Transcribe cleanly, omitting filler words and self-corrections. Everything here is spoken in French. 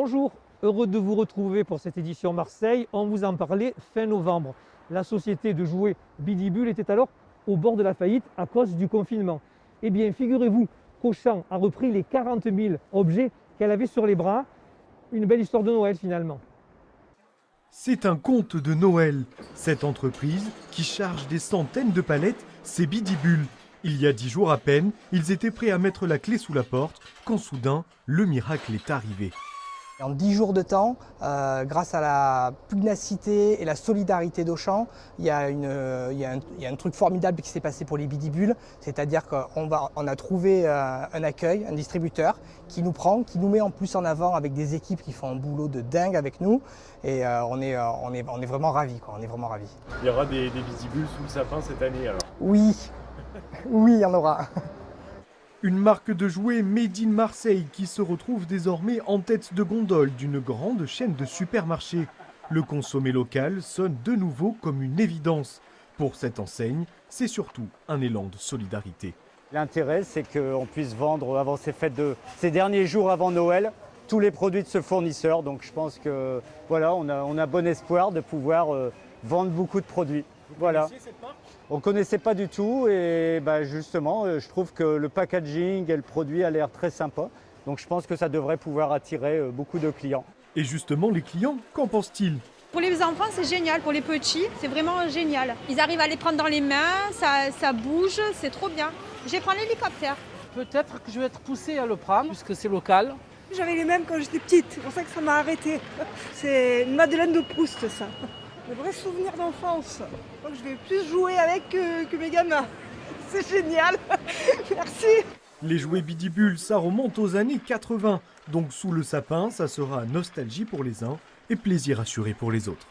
Bonjour, heureux de vous retrouver pour cette édition Marseille. On vous en parlait fin novembre. La société de jouets Bidibule était alors au bord de la faillite à cause du confinement. Eh bien, figurez-vous qu'Auchan a repris les 40 000 objets qu'elle avait sur les bras. Une belle histoire de Noël finalement. C'est un conte de Noël. Cette entreprise, qui charge des centaines de palettes, c'est Bidibule. Il y a 10 jours à peine, ils étaient prêts à mettre la clé sous la porte, quand soudain, le miracle est arrivé. En 10 jours de temps, grâce à la pugnacité et la solidarité d'Auchan, il y a un truc formidable qui s'est passé pour les Bidibules, c'est-à-dire qu'on a trouvé un accueil, un distributeur qui nous prend, qui nous met en plus en avant avec des équipes qui font un boulot de dingue avec nous, et on est vraiment ravis, quoi. On est vraiment ravis. Il y aura des Bidibules sous le sapin cette année alors? Oui, oui, il y en aura. Une marque de jouets made in Marseille qui se retrouve désormais en tête de gondole d'une grande chaîne de supermarchés. Le consommé local sonne de nouveau comme une évidence. Pour cette enseigne, c'est surtout un élan de solidarité. L'intérêt, c'est qu'on puisse vendre avant ces derniers jours avant Noël, tous les produits de ce fournisseur. Donc je pense que voilà, on a bon espoir de pouvoir vendre beaucoup de produits. Voilà. On ne connaissait pas du tout et justement, je trouve que le packaging et le produit a l'air très sympa. Donc je pense que ça devrait pouvoir attirer beaucoup de clients. Et justement, les clients, qu'en pensent-ils? Pour les enfants, c'est génial. Pour les petits, c'est vraiment génial. Ils arrivent à les prendre dans les mains, ça bouge, c'est trop bien. Je vais prendre l'hélicoptère. Peut-être que je vais être poussée à le prendre, puisque c'est local. J'avais les mêmes quand j'étais petite, c'est pour ça que ça m'a arrêtée. C'est une Madeleine de Proust, ça. Le vrai souvenir d'enfance. Je vais plus jouer avec que mes gamins. C'est génial. Merci. Les jouets Bidibule, ça remonte aux années 80. Donc sous le sapin, ça sera nostalgie pour les uns et plaisir assuré pour les autres.